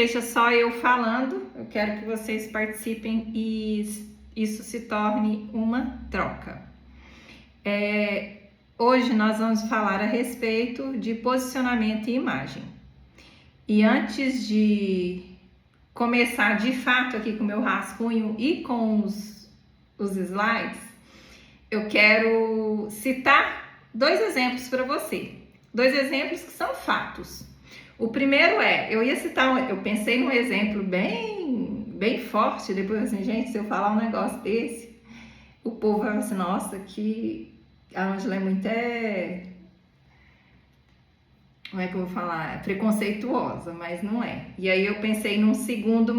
seja só eu falando, eu quero que vocês participem e isso se torne uma troca. Hoje nós vamos falar a respeito de posicionamento e imagem. E antes de começar de fato aqui com o meu rascunho e com os slides, eu quero citar 2 exemplos para você. 2 exemplos que são fatos. O primeiro eu pensei num exemplo bem forte, depois assim, gente, se eu falar um negócio desse, o povo vai assim, nossa, que a Ângela é muito, como é que eu vou falar? Preconceituosa, mas não é. E aí eu pensei num segundo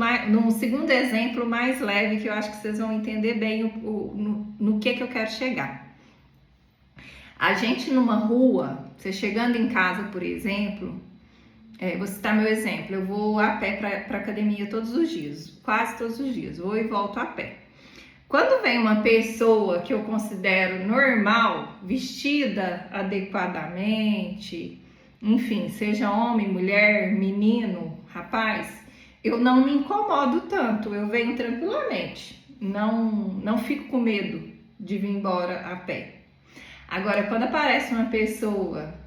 exemplo mais leve, que eu acho que vocês vão entender bem no que eu quero chegar. A gente numa rua, você chegando em casa, por exemplo, vou citar meu exemplo, eu vou a pé para academia todos os dias, quase todos os dias, vou e volto a pé. Quando vem uma pessoa que eu considero normal, vestida adequadamente, enfim, seja homem, mulher, menino, rapaz, eu não me incomodo tanto, eu venho tranquilamente, não fico com medo de vir embora a pé. Agora, quando aparece uma pessoa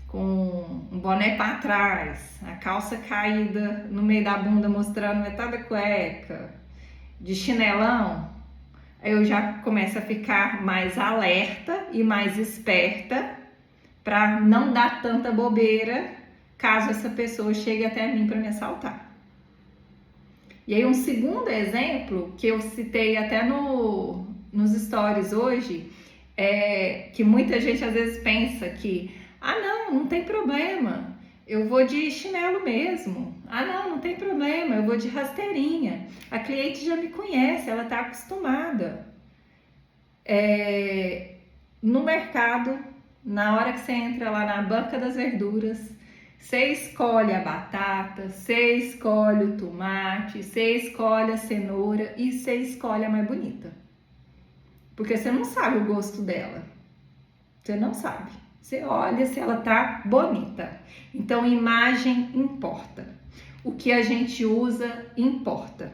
com um boné para trás, a calça caída no meio da bunda mostrando metade da cueca, de chinelão, eu já começo a ficar mais alerta e mais esperta para não dar tanta bobeira caso essa pessoa chegue até mim para me assaltar. E aí um segundo exemplo que eu citei até nos stories hoje, que muita gente às vezes pensa que não tem problema, eu vou de chinelo mesmo. Não tem problema, eu vou de rasteirinha. A cliente já me conhece, ela está acostumada. No mercado, na hora que você entra lá na banca das verduras, você escolhe a batata, você escolhe o tomate, você escolhe a cenoura e você escolhe a mais bonita. Porque você não sabe o gosto dela. Você não sabe. Você olha se ela tá bonita. Então, imagem importa. O que a gente usa importa.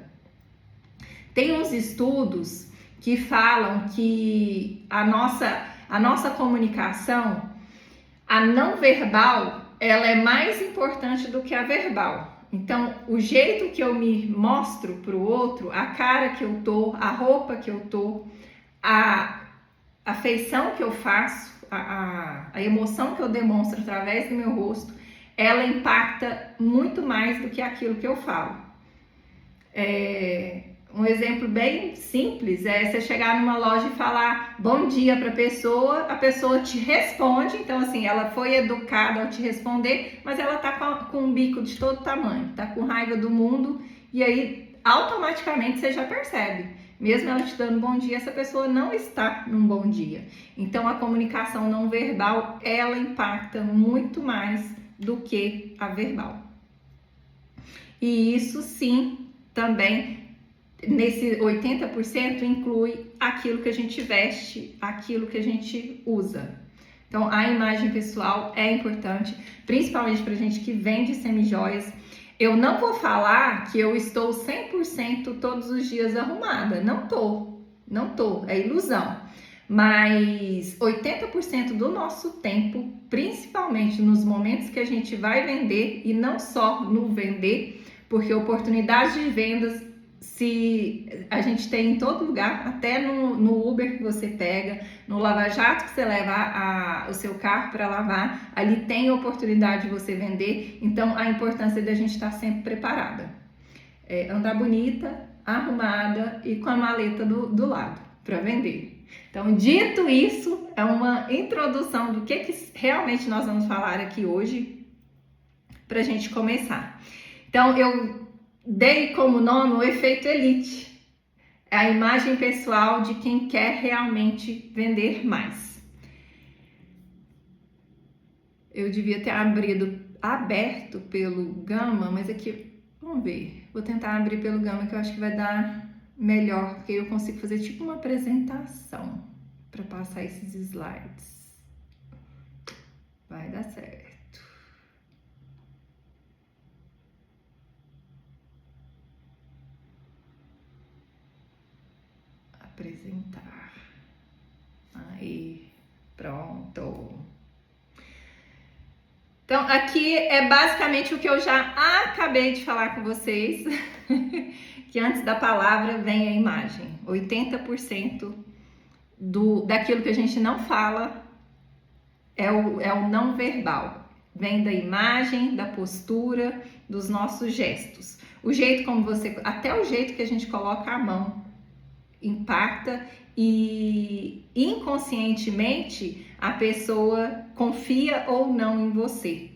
Tem uns estudos que falam que a nossa comunicação, a não verbal, ela é mais importante do que a verbal. Então, o jeito que eu me mostro pro outro, a cara que eu tô, a roupa que eu tô, a feição que eu faço, a emoção que eu demonstro através do meu rosto, ela impacta muito mais do que aquilo que eu falo. Um exemplo bem simples é você chegar numa loja e falar bom dia para a pessoa te responde, então assim, ela foi educada ao te responder, mas ela tá com um bico de todo tamanho, tá com raiva do mundo, e aí automaticamente você já percebe. Mesmo ela te dando bom dia, essa pessoa não está num bom dia. Então, a comunicação não verbal, ela impacta muito mais do que a verbal. E isso sim, também, nesse 80% inclui aquilo que a gente veste, aquilo que a gente usa. Então, a imagem pessoal é importante, principalmente para gente que vende semijoias. Eu não vou falar que eu estou 100% todos os dias arrumada. Não tô, é ilusão. Mas 80% do nosso tempo, principalmente nos momentos que a gente vai vender, e não só no vender, porque oportunidades de vendas se a gente tem em todo lugar, até no Uber que você pega, no lava-jato que você leva o seu carro para lavar, ali tem oportunidade de você vender. Então, a importância da gente estar sempre preparada. Andar bonita, arrumada e com a maleta do lado para vender. Então, dito isso, é uma introdução do que realmente nós vamos falar aqui hoje para a gente começar. Então, eu dei como nome o efeito elite. É a imagem pessoal de quem quer realmente vender mais. Eu devia ter aberto pelo Gama, mas aqui, vamos ver. Vou tentar abrir pelo Gama, que eu acho que vai dar melhor, porque eu consigo fazer tipo uma apresentação para passar esses slides. Vai dar certo. Apresentar. Aí, pronto. Então, aqui é basicamente o que eu já acabei de falar com vocês, que antes da palavra vem a imagem. 80% daquilo que a gente não fala é o não verbal. Vem da imagem, da postura, dos nossos gestos. O jeito como até o jeito que a gente coloca a mão impacta e inconscientemente a pessoa confia ou não em você.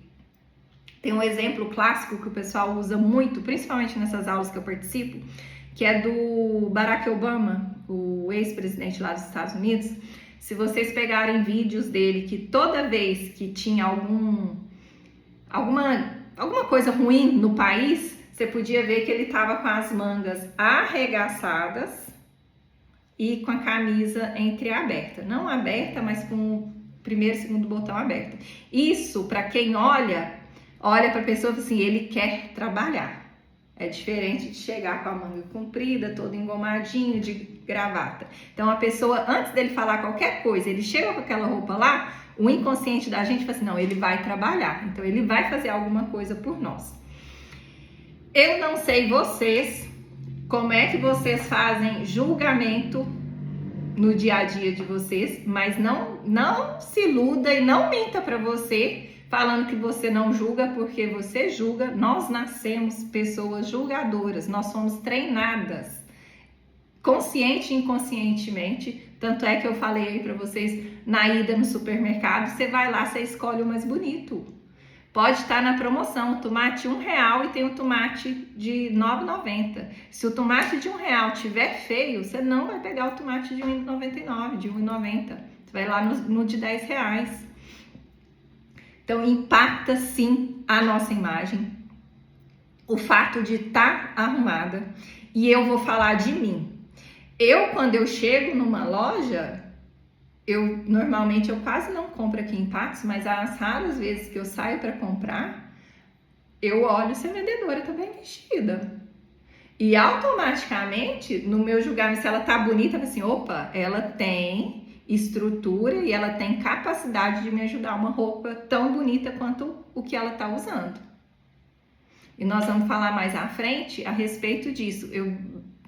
Tem um exemplo clássico que o pessoal usa muito, principalmente nessas aulas que eu participo, que é do Barack Obama, o ex-presidente lá dos Estados Unidos. Se vocês pegarem vídeos dele, que toda vez que tinha alguma coisa ruim no país, você podia ver que ele estava com as mangas arregaçadas e com a camisa entreaberta. Não aberta, mas com o primeiro e segundo botão aberto. Isso, para quem olha para a pessoa assim, ele quer trabalhar. É diferente de chegar com a manga comprida, todo engomadinho, de gravata. Então, a pessoa, antes dele falar qualquer coisa, ele chega com aquela roupa lá, o inconsciente da gente fala assim, não, ele vai trabalhar. Então, ele vai fazer alguma coisa por nós. Eu não sei vocês, como é que vocês fazem julgamento no dia a dia de vocês, mas não se iluda e não minta para você falando que você não julga, porque você julga. Nós nascemos pessoas julgadoras, nós somos treinadas, consciente e inconscientemente. Tanto é que eu falei aí para vocês, na ida no supermercado, você vai lá, você escolhe o mais bonito. Pode estar na promoção, o tomate R$1 e tem o tomate de R$9,90. Se o tomate de R$1 tiver feio, você não vai pegar o tomate de R$1,99, de R$1,90. Você vai lá no de R$10. Então, impacta sim a nossa imagem, o fato de estar arrumada. E eu vou falar de mim. Quando eu chego numa loja, normalmente eu quase não compro aqui em Patos, mas as raras vezes que eu saio para comprar, eu olho se a vendedora tá bem vestida. E automaticamente, no meu julgamento, se ela tá bonita, eu falo assim, opa, ela tem estrutura e ela tem capacidade de me ajudar, uma roupa tão bonita quanto o que ela tá usando. E nós vamos falar mais à frente a respeito disso.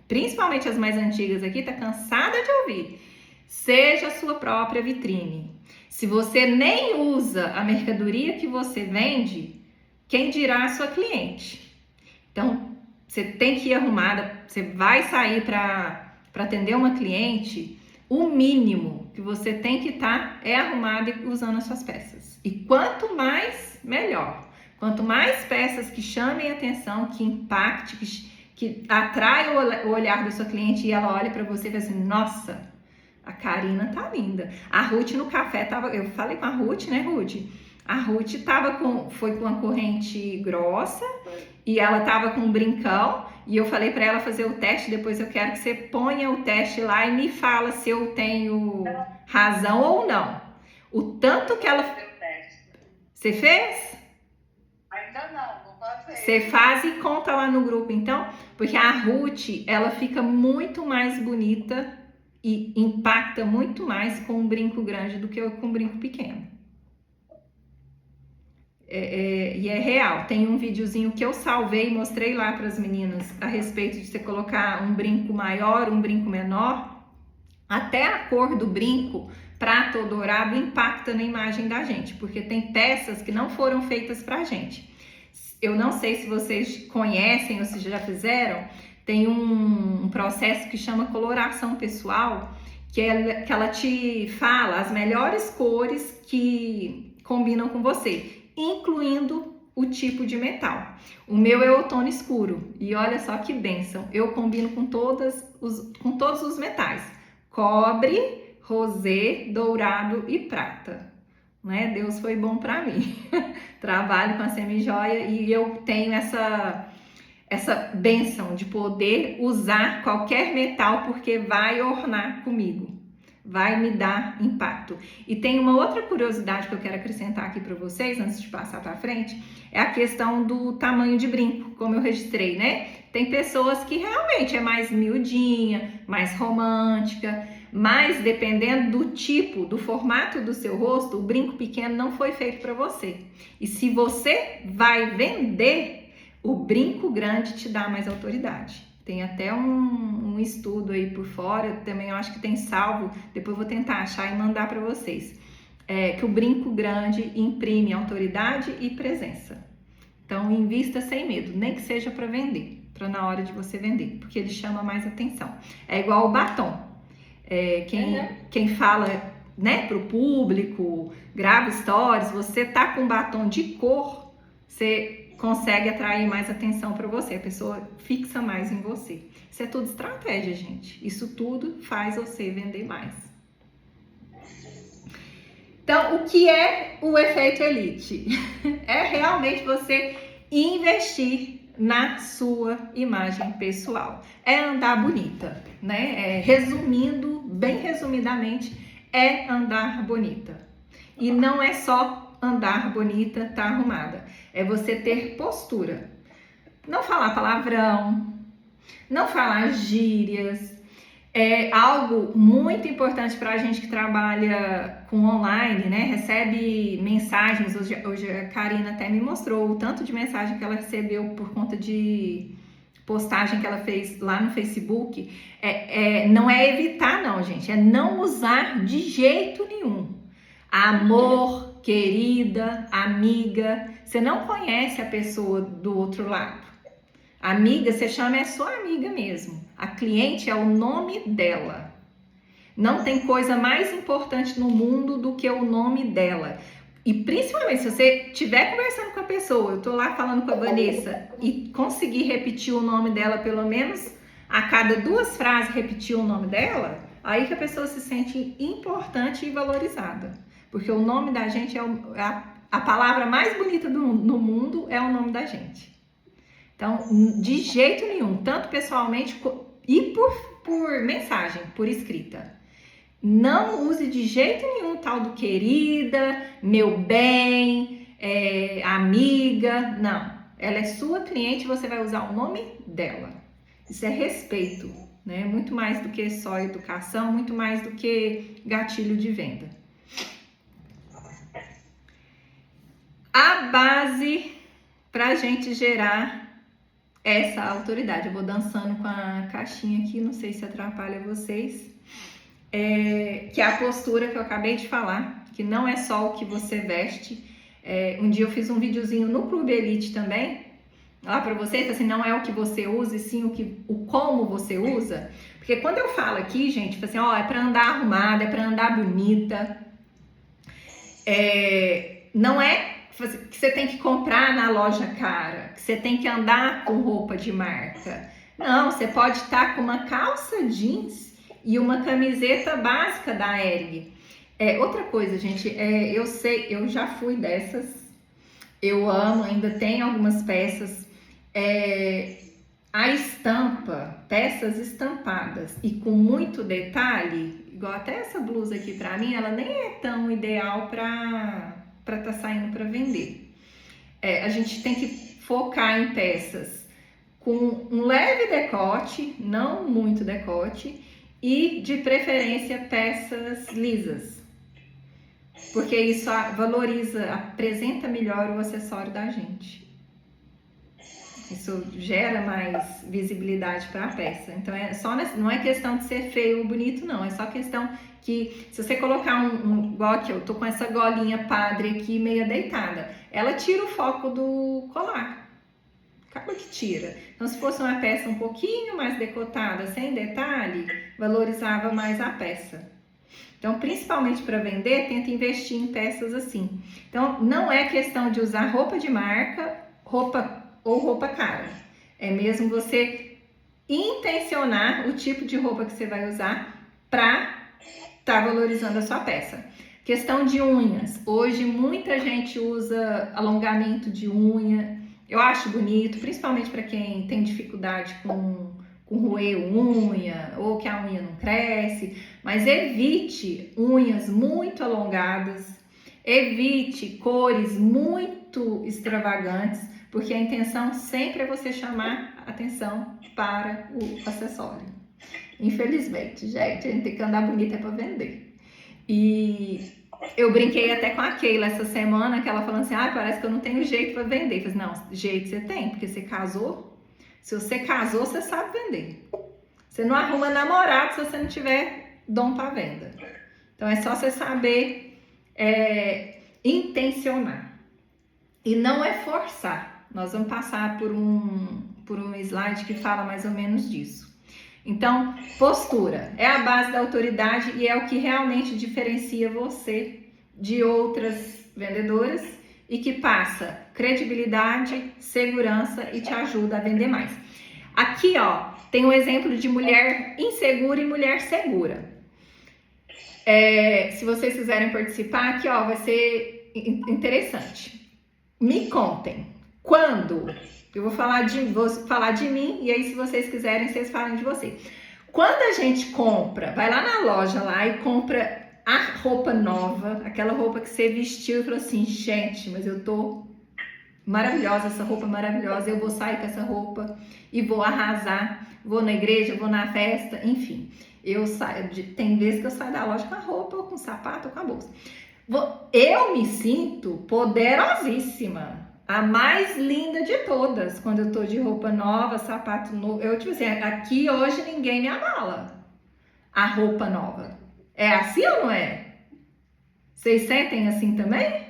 Principalmente as mais antigas aqui, tá cansada de ouvir. Seja a sua própria vitrine. Se você nem usa a mercadoria que você vende, quem dirá a sua cliente? Então, você tem que ir arrumada, você vai sair para atender uma cliente, o mínimo que você tem que estar é arrumada e usando as suas peças. E quanto mais, melhor. Quanto mais peças que chamem a atenção, que impacte, que atrai o olhar da sua cliente e ela olha para você e fala assim, nossa, a Karina tá linda. A Ruth no café eu falei com a Ruth, né, Ruth? A Ruth foi com uma corrente grossa e ela tava com um brincão e eu falei para ela fazer o teste, depois eu quero que você ponha o teste lá e me fala se eu tenho razão ou não. O tanto que ela... Você fez? Ainda não, vou fazer. Você faz e conta lá no grupo, então, porque a Ruth, ela fica muito mais bonita e impacta muito mais com um brinco grande do que com um brinco pequeno. E é real. Tem um videozinho que eu salvei e mostrei lá para as meninas a respeito de você colocar um brinco maior, um brinco menor. Até a cor do brinco, prata ou dourado, impacta na imagem da gente, porque tem peças que não foram feitas pra gente. Eu não sei se vocês conhecem ou se já fizeram, tem um processo que chama coloração pessoal, que ela te fala as melhores cores que combinam com você, incluindo o tipo de metal. O meu é outono escuro e olha só que bênção, eu combino com todos os metais, cobre, rosé, dourado e prata, né? Deus foi bom para mim. Trabalho com a semijoia e eu tenho essa bênção de poder usar qualquer metal porque vai ornar comigo. vai me dar impacto. E tem uma outra curiosidade que eu quero acrescentar aqui para vocês, antes de passar para frente, é a questão do tamanho de brinco, como eu registrei, né? Tem pessoas que realmente é mais miudinha, mais romântica, mas dependendo do tipo, do formato do seu rosto, o brinco pequeno não foi feito para você. E se você vai vender, o brinco grande te dá mais autoridade. Tem até um estudo aí por fora, também eu acho que tem salvo, depois eu vou tentar achar e mandar para vocês, que o brinco grande imprime autoridade e presença. Então, invista sem medo, nem que seja para vender, para na hora de você vender, porque ele chama mais atenção. É igual o batom. Quem fala, né, para o público, grava stories, você tá com batom de cor, você consegue atrair mais atenção para você, a pessoa fixa mais em você. Isso é tudo estratégia, gente. Isso tudo faz você vender mais. Então, o que é o efeito elite? É realmente você investir na sua imagem pessoal. É andar bonita, né? Resumindo, bem resumidamente, é andar bonita. E não é só andar bonita, tá arrumada. É você ter postura. Não falar palavrão, não falar gírias. É algo muito importante para a gente que trabalha com online, né? Recebe mensagens. Hoje a Karina até me mostrou o tanto de mensagem que ela recebeu por conta de postagem que ela fez lá no Facebook. Não é evitar, não, gente. É não usar de jeito nenhum. Amor, querida, amiga. Você não conhece a pessoa do outro lado. Amiga, você chama é sua amiga mesmo. A cliente é o nome dela. Não tem coisa mais importante no mundo do que o nome dela. E principalmente se você estiver conversando com a pessoa, eu tô lá falando com a Vanessa e conseguir repetir o nome dela pelo menos a cada 2 frases, repetir o nome dela, aí que a pessoa se sente importante e valorizada. Porque o nome da gente é a palavra mais bonita no mundo é o nome da gente. Então, de jeito nenhum, tanto pessoalmente e por mensagem, por escrita. Não use de jeito nenhum tal do querida, meu bem, amiga. Não, ela é sua cliente, você vai usar o nome dela. Isso é respeito, né? Muito mais do que só educação, muito mais do que gatilho de venda. A base para a gente gerar essa autoridade. Eu vou dançando com a caixinha aqui, não sei se atrapalha vocês. Que é a postura que eu acabei de falar, que não é só o que você veste. Um dia eu fiz um videozinho no Clube Elite também, lá para vocês, assim, não é o que você usa, e sim o como você usa. Porque quando eu falo aqui, gente, assim, é para andar arrumada, é para andar bonita, não é que você tem que comprar na loja cara, que você tem que andar com roupa de marca. Não, você pode estar com uma calça jeans e uma camiseta básica da Erg. Outra coisa, gente, eu sei, eu já fui dessas, eu amo, ainda tem algumas peças, a estampa, peças estampadas e com muito detalhe, igual até essa blusa aqui pra mim, ela nem é tão ideal para tá saindo para vender. A gente tem que focar em peças com um leve decote, não muito decote, e de preferência peças lisas, porque isso valoriza, apresenta melhor o acessório da gente. Isso gera mais visibilidade para a peça. Então não é questão de ser feio ou bonito, não. É só questão que se você colocar igual aqui, eu tô com essa golinha padre aqui meia deitada, ela tira o foco do colar. Acaba que tira. Então, se fosse uma peça um pouquinho mais decotada, sem detalhe, valorizava mais a peça. Então, principalmente para vender, tenta investir em peças assim. Então, não é questão de usar roupa de marca, roupa cara. É mesmo você intencionar o tipo de roupa que você vai usar para estar valorizando a sua peça. Questão de unhas. Hoje muita gente usa alongamento de unha. Eu acho bonito, principalmente para quem tem dificuldade com com roer unha ou que a unha não cresce, mas evite unhas muito alongadas, evite cores muito extravagantes, porque a intenção sempre é você chamar atenção para o acessório. Infelizmente, gente, a gente tem que andar bonita para vender. E eu brinquei até com a Keila essa semana, que ela falou assim, parece que eu não tenho jeito para vender. Eu falei, não, jeito você tem, porque você casou. Se você casou, você sabe vender. Você não arruma namorado se você não tiver dom para venda. Então é só você saber intencionar. E não é forçar. Nós vamos passar por um slide que fala mais ou menos disso. Então, postura é a base da autoridade e é o que realmente diferencia você de outras vendedoras e que passa credibilidade, segurança e te ajuda a vender mais. Aqui, ó, tem um exemplo de mulher insegura e mulher segura. Se vocês quiserem participar, aqui, ó, vai ser interessante. Me contem quando. Eu vou falar de mim e aí, se vocês quiserem, vocês falam de você. Quando a gente compra, vai lá na loja lá e compra a roupa nova, aquela roupa que você vestiu e falou assim, gente, mas eu tô maravilhosa, essa roupa maravilhosa, eu vou sair com essa roupa e vou arrasar, vou na igreja, vou na festa, enfim. Tem vezes que eu saio da loja com a roupa, ou com o sapato, ou com a bolsa. Eu me sinto poderosíssima. A mais linda de todas, quando eu tô de roupa nova, sapato novo. Eu, tipo assim, aqui hoje ninguém me abala. A roupa nova. É assim ou não é? Vocês sentem assim também?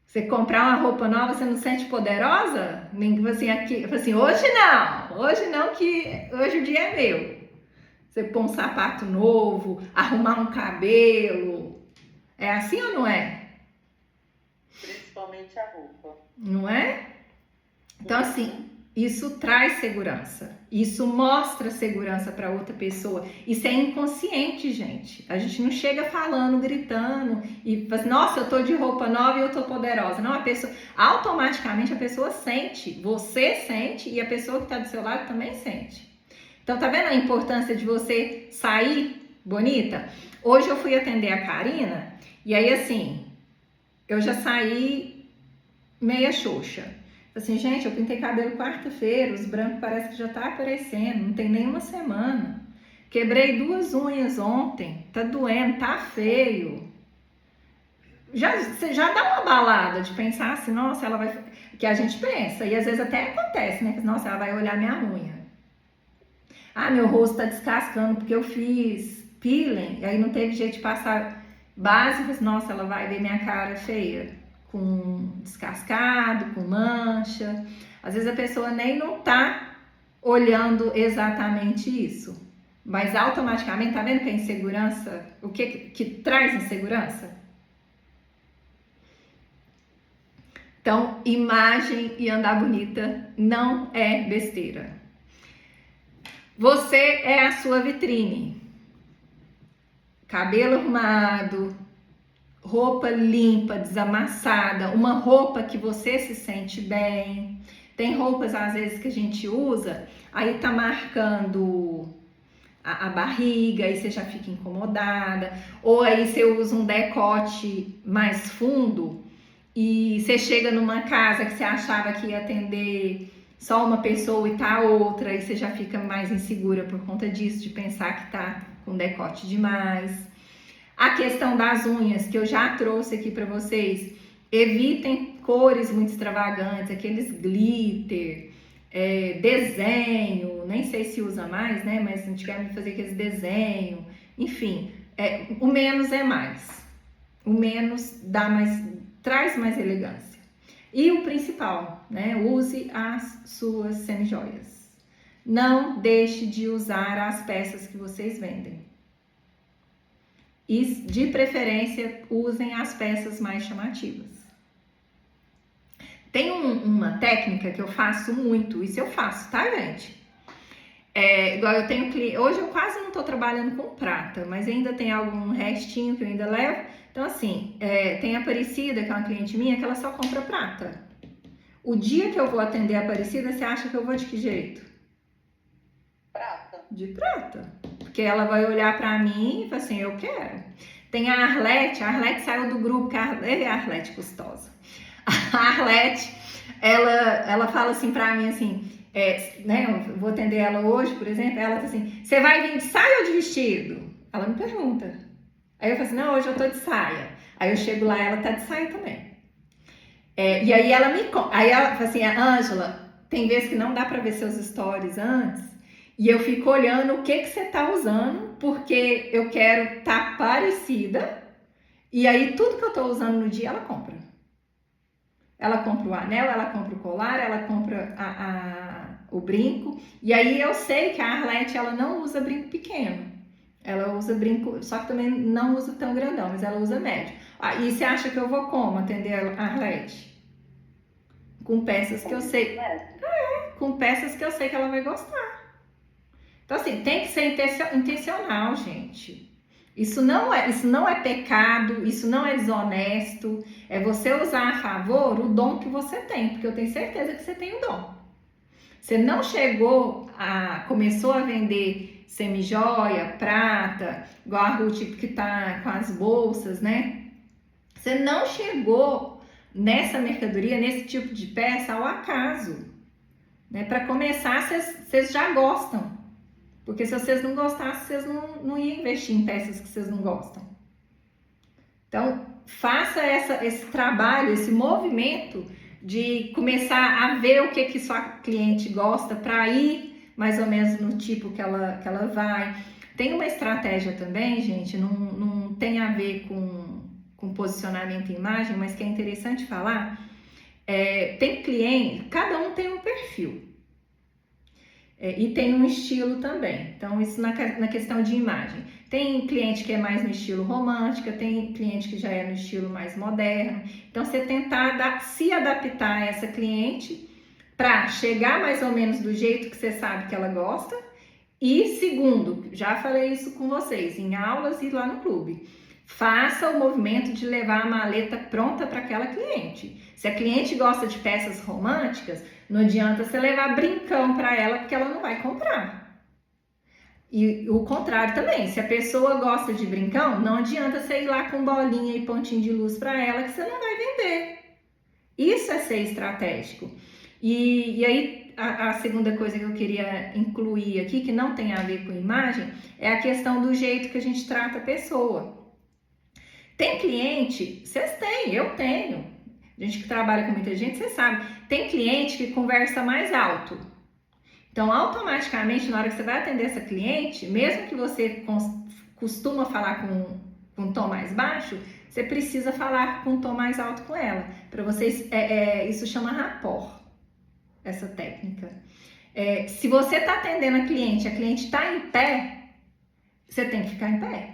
Você comprar uma roupa nova, você não sente poderosa? Assim, hoje não, que hoje o dia é meu. Você põe um sapato novo, arrumar um cabelo. É assim ou não é? Principalmente a roupa. Não é? Então, assim, isso traz segurança. Isso mostra segurança para outra pessoa. Isso é inconsciente, gente. A gente não chega falando, gritando e fala assim, nossa, eu tô de roupa nova e eu tô poderosa. Não, automaticamente a pessoa sente. Você sente e a pessoa que tá do seu lado também sente. Então, tá vendo a importância de você sair bonita? Hoje eu fui atender a Karina e aí, assim, eu já saí meia xoxa. Assim, gente, eu pintei cabelo quarta-feira, os brancos parece que já tá aparecendo, não tem nem uma semana. Quebrei 2 unhas ontem, tá doendo, tá feio. Você já dá uma balada de pensar assim, nossa, ela vai... Que a gente pensa, e às vezes até acontece, né? Nossa, ela vai olhar minha unha. Meu rosto tá descascando porque eu fiz peeling, e aí não teve jeito de passar base, nossa, ela vai ver minha cara feia, com descascado, com mancha. Às vezes a pessoa nem não tá olhando exatamente isso, mas automaticamente, tá vendo que a insegurança, o que traz insegurança? Então, imagem e andar bonita não é besteira. Você é a sua vitrine. Cabelo arrumado, roupa limpa, desamassada, uma roupa que você se sente bem. Tem roupas, às vezes, que a gente usa, aí tá marcando a barriga, aí você já fica incomodada. Ou aí você usa um decote mais fundo e você chega numa casa que você achava que ia atender só uma pessoa e tá outra, e você já fica mais insegura por conta disso, de pensar que tá com decote demais. A questão das unhas, que eu já trouxe aqui para vocês, evitem cores muito extravagantes, aqueles glitter, desenho, nem sei se usa mais, né? Mas antigamente fazia aqueles desenhos, enfim, o menos é mais. O menos traz mais elegância. E o principal, né? Use as suas semijoias. Não deixe de usar as peças que vocês vendem. E, de preferência, usem as peças mais chamativas. Tem uma técnica que eu faço muito, isso eu faço, tá, gente? Igual eu tenho cliente, hoje eu quase não tô trabalhando com prata, mas ainda tem algum restinho que eu ainda levo. Então, assim, tem a Aparecida, que é uma cliente minha, que ela só compra prata. O dia que eu vou atender a Aparecida, você acha que eu vou de que jeito? de prata. Porque ela vai olhar pra mim e falar assim, eu quero. Tem a Arlete saiu do grupo, que é a Arlete custosa. A Arlete, ela fala assim pra mim, assim, né, eu vou atender ela hoje, por exemplo, ela fala assim, você vai vir de saia ou de vestido? Ela me pergunta. Aí eu falo assim, não, hoje eu tô de saia. Aí eu chego lá, ela tá de saia também. E aí aí ela fala assim, Ângela, tem vezes que não dá pra ver seus stories antes, e eu fico olhando o que você tá usando, porque eu quero tá parecida, e aí tudo que eu tô usando no dia, ela compra. Ela compra o anel, ela compra o colar, ela compra o brinco, e aí eu sei que a Arlete, ela não usa brinco pequeno. Ela usa brinco, só que também não usa tão grandão, mas ela usa médio. E você acha que eu vou como atender a Arlete? Com peças que eu sei. Com peças que eu sei que ela vai gostar. Então, assim, tem que ser intencional, gente. Isso não é pecado, isso não é desonesto. É você usar a favor o dom que você tem, porque eu tenho certeza que você tem o dom. Você não começou a vender semijoia, prata, igual a Ruth que tá com as bolsas, né? Você não chegou nessa mercadoria, nesse tipo de peça ao acaso, né? Para começar, vocês já gostam. Porque se vocês não gostassem, vocês não iam investir em peças que vocês não gostam. Então, faça esse trabalho, esse movimento de começar a ver o que sua cliente gosta para ir mais ou menos no tipo que ela vai. Tem uma estratégia também, gente, não tem a ver com posicionamento e imagem, mas que é interessante falar. Tem cliente, cada um tem um perfil. E tem um estilo também. Então, isso na questão de imagem. Tem cliente que é mais no estilo romântica, tem cliente que já é no estilo mais moderno. Então, você tentar se adaptar a essa cliente para chegar mais ou menos do jeito que você sabe que ela gosta. E segundo, já falei isso com vocês em aulas e lá no clube. Faça o movimento de levar a maleta pronta para aquela cliente. Se a cliente gosta de peças românticas, não adianta você levar brincão para ela, porque ela não vai comprar. E o contrário também, se a pessoa gosta de brincão, não adianta você ir lá com bolinha e pontinho de luz para ela, que você não vai vender. Isso é ser estratégico. E aí, a segunda coisa que eu queria incluir aqui, que não tem a ver com imagem, é a questão do jeito que a gente trata a pessoa. Tem cliente, vocês têm, eu tenho, gente que trabalha com muita gente, você sabe, tem cliente que conversa mais alto. Então, automaticamente, na hora que você vai atender essa cliente, mesmo que você costuma falar com um tom mais baixo, você precisa falar com um tom mais alto com ela. Para vocês, isso chama rapport, essa técnica. Se você está atendendo a cliente está em pé, você tem que ficar em pé.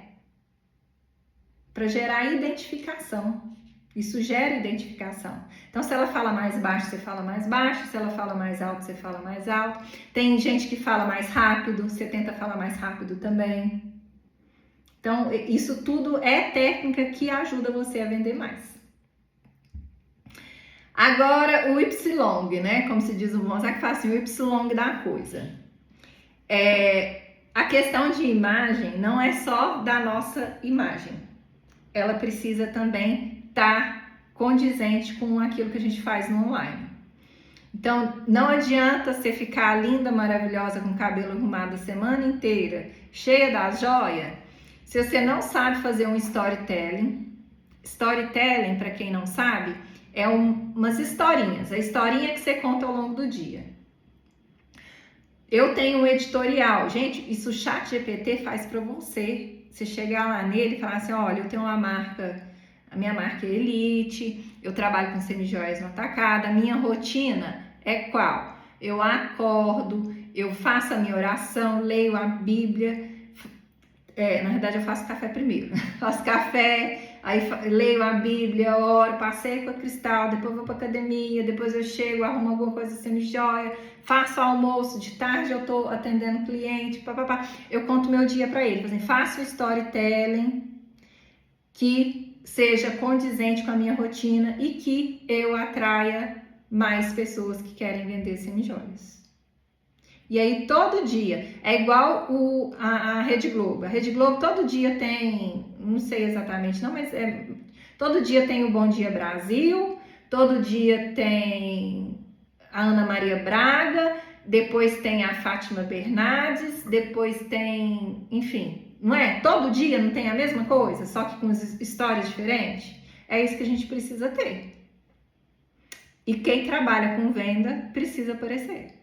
Para gerar identificação. Isso gera identificação. Então, se ela fala mais baixo, você fala mais baixo. Se ela fala mais alto, você fala mais alto. Tem gente que fala mais rápido, você tenta falar mais rápido também. Então, isso tudo é técnica que ajuda você a vender mais. Agora, o Y, né? Como se diz o Gonzaga, que fala assim, o Y da coisa. A questão de imagem não é só da nossa imagem. Ela precisa também estar condizente com aquilo que a gente faz no online. Então, não adianta você ficar linda, maravilhosa, com o cabelo arrumado a semana inteira, cheia das joias, se você não sabe fazer um storytelling. Storytelling, para quem não sabe, é umas historinhas, a historinha que você conta ao longo do dia. Eu tenho um editorial, gente, isso o ChatGPT faz para você. Você chegar lá nele e falar assim, olha, eu tenho uma marca, a minha marca é Elite, eu trabalho com semijoias no atacado, a minha rotina é qual? Eu acordo, eu faço a minha oração, leio a Bíblia, na verdade eu faço café primeiro, faço café, aí leio a Bíblia, oro, passeio com a Cristal, depois vou pra academia, depois eu chego, arrumo alguma coisa semijoia, faço almoço, de tarde eu tô atendendo cliente, papapá. Eu conto meu dia para ele, assim, faço storytelling que seja condizente com a minha rotina e que eu atraia mais pessoas que querem vender semijoias. E aí todo dia, é igual a Rede Globo. A Rede Globo todo dia tem, não sei exatamente não, mas todo dia tem o Bom Dia Brasil, todo dia tem a Ana Maria Braga, depois tem a Fátima Bernardes, depois tem, enfim, não é? Todo dia não tem a mesma coisa, só que com histórias diferentes? É isso que a gente precisa ter. E quem trabalha com venda precisa aparecer.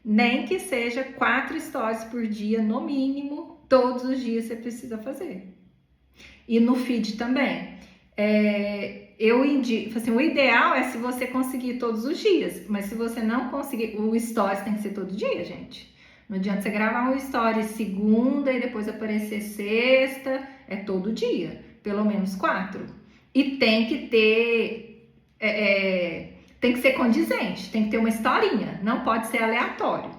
Nem que seja 4 stories por dia, no mínimo, todos os dias você precisa fazer. E no feed também. Eu indico, assim, o ideal é se você conseguir todos os dias, mas se você não conseguir, o stories tem que ser todo dia, gente. Não adianta você gravar um story segunda e depois aparecer sexta, é todo dia, pelo menos 4. E tem que ter, tem que ser condizente, tem que ter uma historinha, não pode ser aleatório.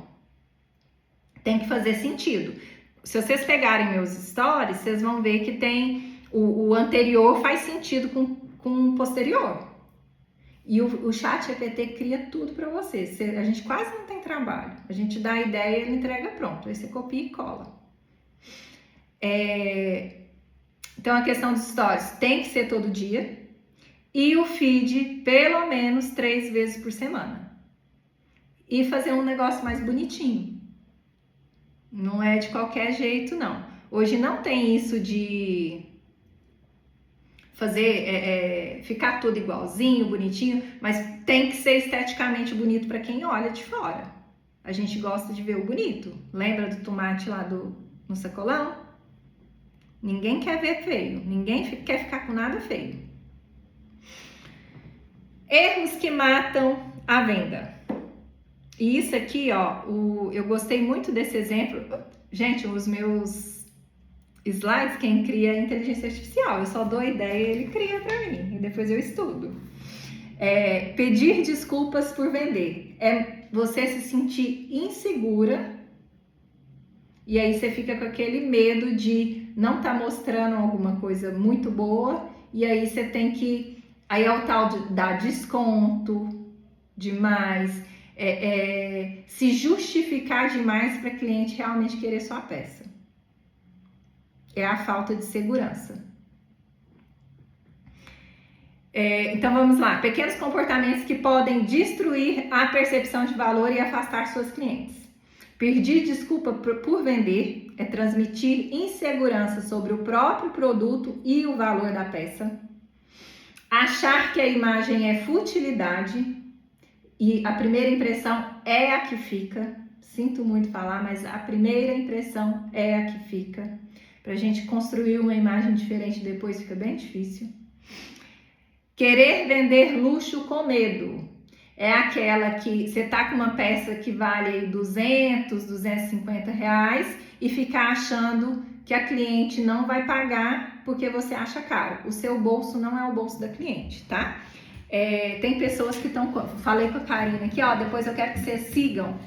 Tem que fazer sentido. Se vocês pegarem meus stories, vocês vão ver que tem o anterior faz sentido com o posterior. E o ChatGPT cria tudo para você. A gente quase não tem trabalho. A gente dá a ideia e ele entrega pronto. Aí você copia e cola. Então a questão dos stories tem que ser todo dia. E o feed pelo menos 3 vezes por semana. E fazer um negócio mais bonitinho. Não é de qualquer jeito, não. Hoje não tem isso de fazer, ficar tudo igualzinho, bonitinho, mas tem que ser esteticamente bonito para quem olha de fora. A gente gosta de ver o bonito. Lembra do tomate lá no sacolão? Ninguém quer ver feio, ninguém quer ficar com nada feio. Erros que matam a venda. E isso aqui, ó, eu gostei muito desse exemplo. Gente, os meus slides, quem cria é a inteligência artificial. Eu só dou a ideia e ele cria para mim. E depois eu estudo. Pedir desculpas por vender. É você se sentir insegura. E aí você fica com aquele medo de não estar mostrando alguma coisa muito boa. E aí você tem que... Aí é o tal de dar desconto demais. Se justificar demais para cliente realmente querer sua peça. É a falta de segurança. Então vamos lá. Pequenos comportamentos que podem destruir a percepção de valor e afastar suas clientes. Pedir desculpa por vender é transmitir insegurança sobre o próprio produto e o valor da peça. Achar que a imagem é futilidade e a primeira impressão é a que fica. Sinto muito falar, mas a primeira impressão é a que fica. Pra gente construir uma imagem diferente depois fica bem difícil. Querer vender luxo com medo. É aquela que você tá com uma peça que vale 200, 250 reais e ficar achando que a cliente não vai pagar porque você acha caro. O seu bolso não é o bolso da cliente, tá? Tem pessoas que estão... Falei com a Karina aqui, ó, depois eu quero que vocês sigam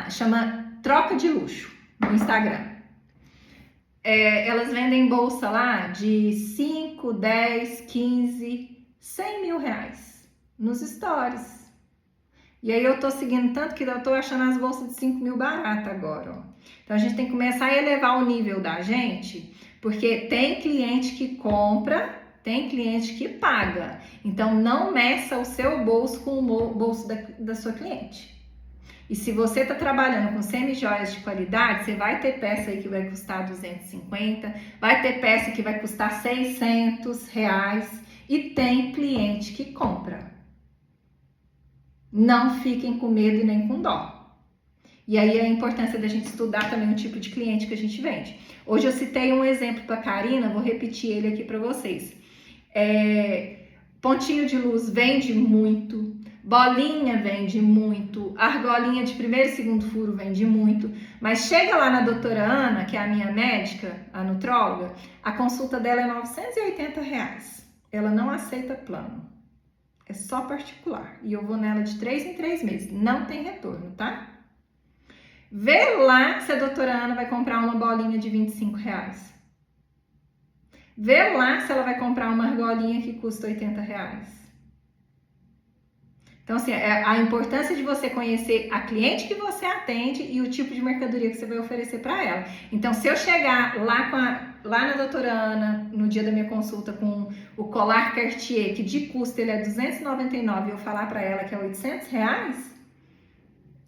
chama Troca de Luxo no Instagram. Elas vendem bolsa lá de 5, 10, 15, 100 mil reais nos stories. E aí eu tô seguindo tanto que eu tô achando as bolsas de 5 mil baratas agora, ó. Então a gente tem que começar a elevar o nível da gente, porque tem cliente que compra, tem cliente que paga. Então não meça o seu bolso com o bolso da sua cliente. E se você está trabalhando com semi-joias de qualidade, você vai ter peça aí que vai custar 250, vai ter peça que vai custar 600 reais e tem cliente que compra. Não fiquem com medo e nem com dó. E aí a importância da gente estudar também o tipo de cliente que a gente vende. Hoje eu citei um exemplo para a Karina, vou repetir ele aqui para vocês. Pontinho de luz vende muito. Bolinha vende muito, argolinha de primeiro e segundo furo vende muito, mas chega lá na doutora Ana, que é a minha médica, a nutróloga, a consulta dela é R$980. Ela não aceita plano, é só particular, e eu vou nela de 3 em 3 meses, não tem retorno, tá? Vê lá se a doutora Ana vai comprar uma bolinha de R$25. Vê lá se ela vai comprar uma argolinha que custa R$80. Então, assim, a importância de você conhecer a cliente que você atende e o tipo de mercadoria que você vai oferecer para ela. Então, se eu chegar lá na doutora Ana, no dia da minha consulta, com o colar Cartier, que de custo ele é R$299, e eu falar para ela que é R$800,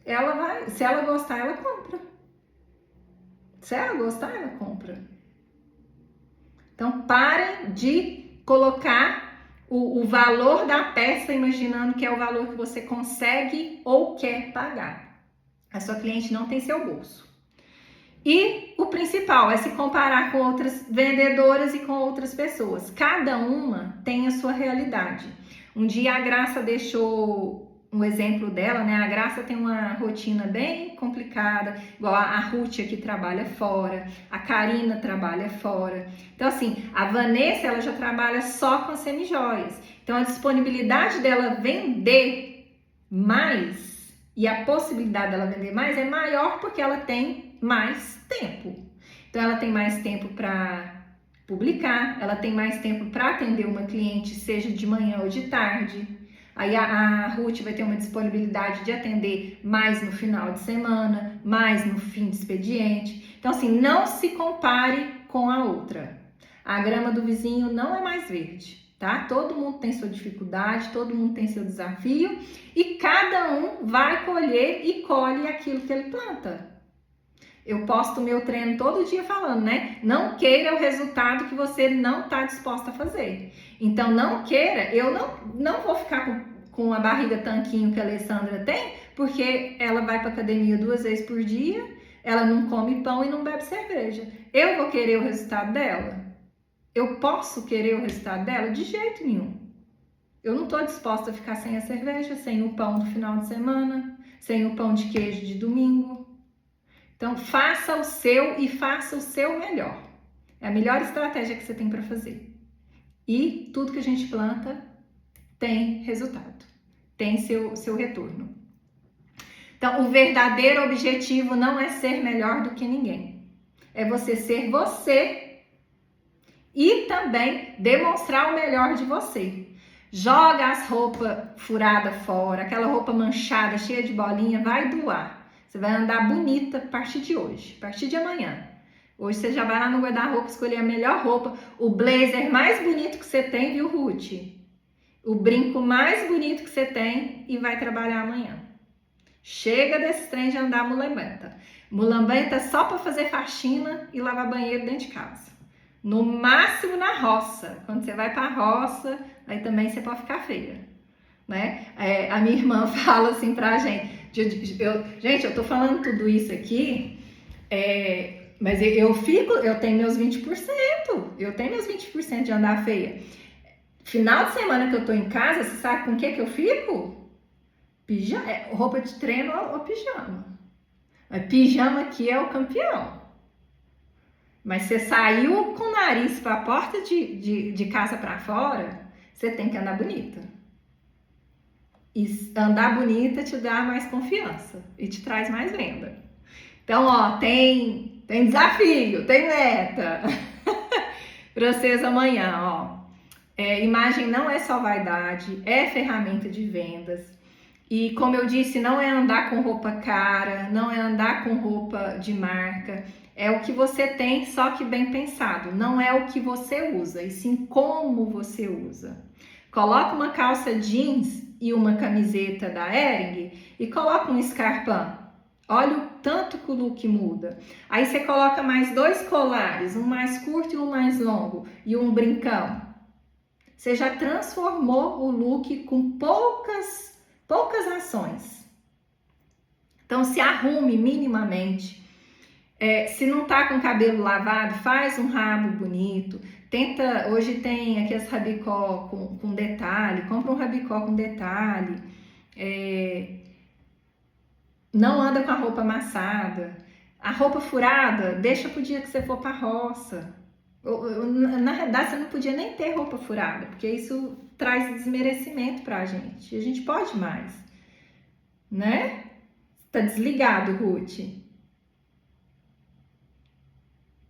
ela vai, se ela gostar, ela compra. Se ela gostar, ela compra. Então, parem de colocar o valor da peça imaginando que é o valor que você consegue ou quer pagar. A sua cliente não tem seu bolso. E o principal é se comparar com outras vendedoras e com outras pessoas. Cada uma tem a sua realidade. Um dia a Graça deixou um exemplo dela, né? A Graça tem uma rotina bem complicada, igual a Ruth que trabalha fora, a Karina trabalha fora. Então, assim, a Vanessa, ela já trabalha só com as semijoias. Então, a disponibilidade dela vender mais e a possibilidade dela vender mais é maior porque ela tem mais tempo. Então, ela tem mais tempo para publicar, ela tem mais tempo para atender uma cliente, seja de manhã ou de tarde. Aí a Ruth vai ter uma disponibilidade de atender mais no final de semana, mais no fim de expediente. Então, assim, não se compare com a outra. A grama do vizinho não é mais verde, tá? Todo mundo tem sua dificuldade, todo mundo tem seu desafio e cada um vai colher e colhe aquilo que ele planta. Eu posto meu treino todo dia falando, né? Não queira o resultado que você não está disposta a fazer. Então, não queira, eu não vou ficar com a barriga tanquinho que a Alessandra tem, porque ela vai para academia 2 vezes por dia, ela não come pão e não bebe cerveja. Eu vou querer o resultado dela? Eu posso querer o resultado dela? De jeito nenhum. Eu não estou disposta a ficar sem a cerveja, sem o pão do final de semana, sem o pão de queijo de domingo. Então, faça o seu e faça o seu melhor. É a melhor estratégia que você tem para fazer. E tudo que a gente planta tem resultado, tem seu retorno. Então, o verdadeiro objetivo não é ser melhor do que ninguém. É você ser você e também demonstrar o melhor de você. Joga as roupas furadas fora, aquela roupa manchada, cheia de bolinha, vai doar. Você vai andar bonita a partir de hoje, a partir de amanhã. Hoje você já vai lá no guarda-roupa escolher a melhor roupa, o blazer mais bonito que você tem, viu, Ruth? O brinco mais bonito que você tem e vai trabalhar amanhã. Chega desse trem de andar mulambenta. Mulambenta só para fazer faxina e lavar banheiro dentro de casa. No máximo na roça. Quando você vai para a roça, aí também você pode ficar feia, né? A minha irmã fala assim pra gente. Gente, eu tô falando tudo isso aqui, mas eu tenho meus 20%. Eu tenho meus 20% de andar feia. Final de semana que eu tô em casa, você sabe com o que eu fico? Roupa de treino ou pijama. Mas pijama aqui é o campeão. Mas você saiu com o nariz para a porta de casa para fora, você tem que andar bonita. E andar bonita te dá mais confiança e te traz mais venda. Então, ó, tem desafio, tem meta para vocês amanhã, ó. Imagem não é só vaidade, é ferramenta de vendas. E como eu disse, não é andar com roupa cara, não é andar com roupa de marca. É o que você tem, só que bem pensado. Não é o que você usa, e sim como você usa. Coloca uma calça jeans e uma camiseta da Hering e coloca um escarpão. Olha o tanto que o look muda. Aí você coloca mais 2 colares, um mais curto e um mais longo, e um brincão. Você já transformou o look com poucas ações. Então, se arrume minimamente. Se não tá com o cabelo lavado, faz um rabo bonito. Hoje tem aqueles rabicó com detalhe, compra um rabicó com detalhe. Não anda com a roupa amassada. A roupa furada, deixa pro dia que você for pra roça. Na realidade, você não podia nem ter roupa furada, porque isso traz desmerecimento pra gente. A gente pode mais, né? Tá desligado, Ruth.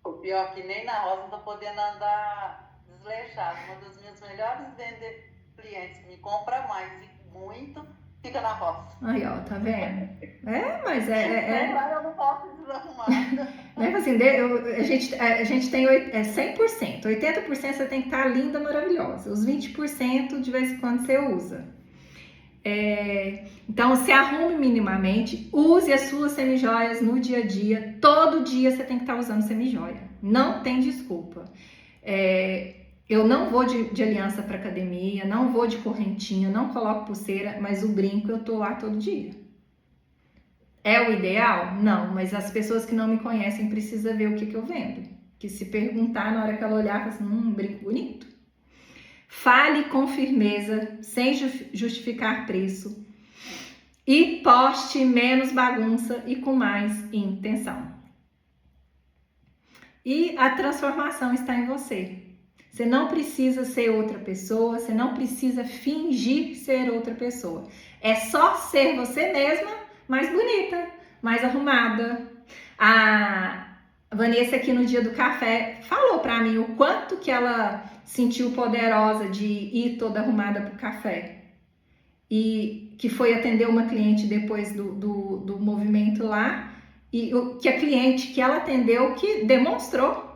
O pior é que nem na roça eu tô podendo andar desleixado. Uma das minhas melhores clientes que me compra mais e muito fica na roça. Aí, ó, tá vendo? Mas Lá eu não posso desarrumada. assim, a gente tem 100%, 80% você tem que estar linda, maravilhosa. Os 20% de vez em quando você usa. Então, se arrume minimamente, use as suas semijoias no dia a dia. Todo dia você tem que estar usando semijoia. Não tem desculpa. Eu não vou de aliança para academia, não vou de correntinha, não coloco pulseira, mas o brinco eu tô lá todo dia. É o ideal? Não, mas as pessoas que não me conhecem precisam ver o que eu vendo. Que se perguntar na hora que ela olhar, fala assim, brinco bonito. Fale com firmeza, sem justificar preço. E poste menos bagunça e com mais intenção. E a transformação está em você. Você não precisa ser outra pessoa, você não precisa fingir ser outra pessoa. É só ser você mesma, mais bonita, mais arrumada. A Vanessa aqui no dia do café falou pra mim o quanto que ela sentiu poderosa de ir toda arrumada pro café. E que foi atender uma cliente depois do movimento lá. E que a cliente que ela atendeu que demonstrou